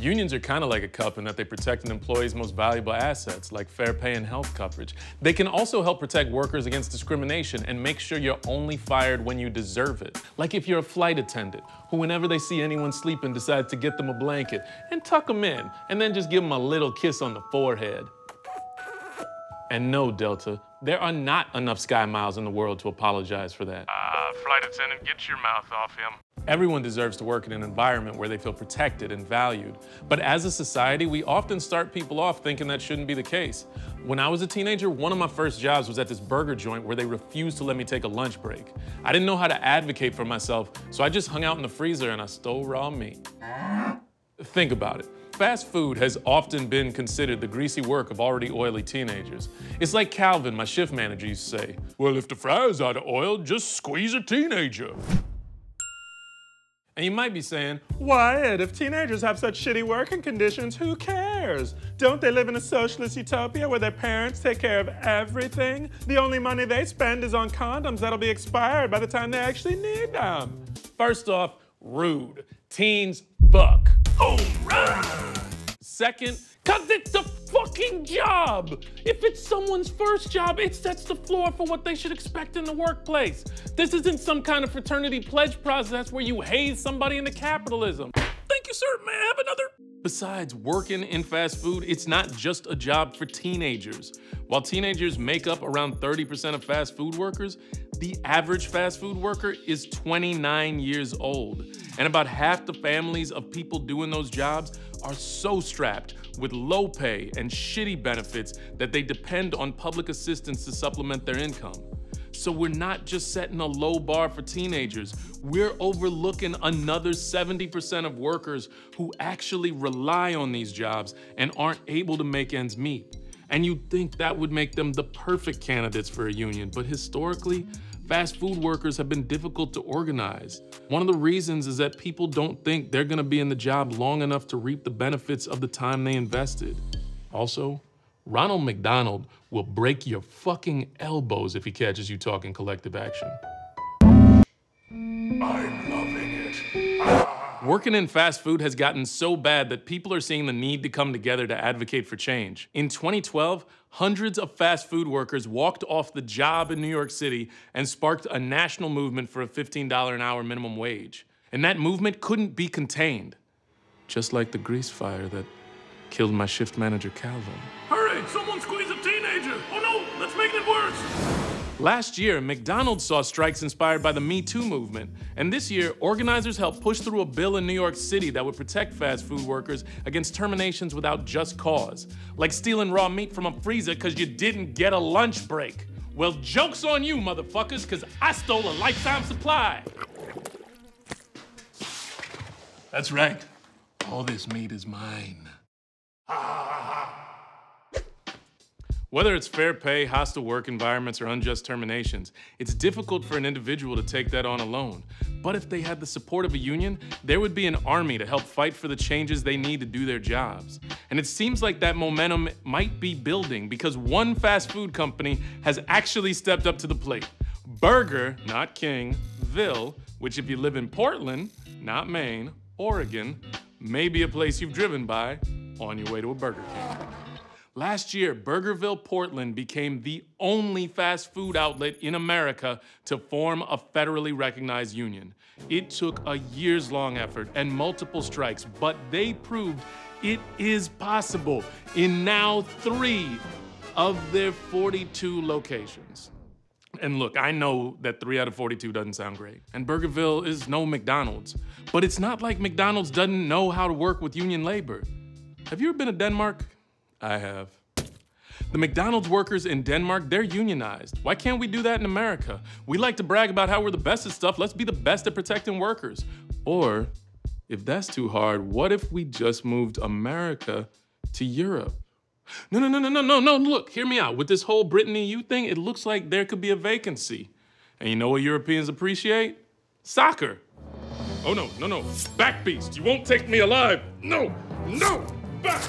Unions are kind of like a KAPPA in that they protect an employee's most valuable assets, like fair pay and health coverage. They can also help protect workers against discrimination and make sure you're only fired when you deserve it. Like if you're a flight attendant, who whenever they see anyone sleeping decide to get them a blanket and tuck them in, and then just give them a little kiss on the forehead. And no, Delta, there are not enough Sky Miles in the world to apologize for that. Flight attendant, get your mouth off him. Everyone deserves to work in an environment where they feel protected and valued. But as a society, we often start people off thinking that shouldn't be the case. When I was a teenager, one of my first jobs was at this burger joint where they refused to let me take a lunch break. I didn't know how to advocate for myself, so I just hung out in the freezer and I stole raw meat. Think about it. Fast food has often been considered the greasy work of already oily teenagers. It's like Calvin, my shift manager, used to say, "Well, if the fry's out of oil, just squeeze a teenager." And you might be saying, "Wyatt, if teenagers have such shitty working conditions, who cares? Don't they live in a socialist utopia where their parents take care of everything? The only money they spend is on condoms that'll be expired by the time they actually need them." First off, rude. Teens fuck. All right. Second, 'cause it's a fucking job. If it's someone's first job, it sets the floor for what they should expect in the workplace. This isn't some kind of fraternity pledge process where you haze somebody into capitalism. Thank you, sir. May I have another? Besides, working in fast food, it's not just a job for teenagers. While teenagers make up around 30% of fast food workers, the average fast food worker is 29 years old. And about half the families of people doing those jobs are so strapped with low pay and shitty benefits that they depend on public assistance to supplement their income. So we're not just setting a low bar for teenagers, we're overlooking another 70% of workers who actually rely on these jobs and aren't able to make ends meet. And you'd think that would make them the perfect candidates for a union, but historically, fast food workers have been difficult to organize. One of the reasons is that people don't think they're gonna be in the job long enough to reap the benefits of the time they invested. Also, Ronald McDonald will break your fucking elbows if he catches you talking collective action. I'm loving it. Working in fast food has gotten so bad that people are seeing the need to come together to advocate for change. In 2012, hundreds of fast food workers walked off the job in New York City and sparked a national movement for a $15 an hour minimum wage. And that movement couldn't be contained. Just like the grease fire that killed my shift manager, Calvin. Hurry, someone squeeze a teenager. Oh no, let's make it worse. Last year, McDonald's saw strikes inspired by the Me Too movement. And this year, organizers helped push through a bill in New York City that would protect fast food workers against terminations without just cause. Like stealing raw meat from a freezer because you didn't get a lunch break. Well, joke's on you, motherfuckers, because I stole a lifetime supply. That's right. All this meat is mine. Whether it's fair pay, hostile work environments, or unjust terminations, it's difficult for an individual to take that on alone. But if they had the support of a union, there would be an army to help fight for the changes they need to do their jobs. And it seems like that momentum might be building because one fast food company has actually stepped up to the plate. Burger, not King, Ville, which if you live in Portland, not Maine, Oregon, may be a place you've driven by on your way to a Burger King. Last year, Burgerville, Portland became the only fast food outlet in America to form a federally recognized union. It took a years-long effort and multiple strikes, but they proved it is possible in now 3 of their 42 locations. And look, I know that 3 out of 42 doesn't sound great, and Burgerville is no McDonald's, but it's not like McDonald's doesn't know how to work with union labor. Have you ever been to Denmark? I have. The McDonald's workers in Denmark, they're unionized. Why can't we do that in America? We like to brag about how we're the best at stuff. Let's be the best at protecting workers. Or, if that's too hard, what if we just moved America to Europe? No, look, hear me out. With this whole Britain EU thing, it looks like there could be a vacancy. And you know what Europeans appreciate? Soccer. Oh no, back beast, you won't take me alive. No, back.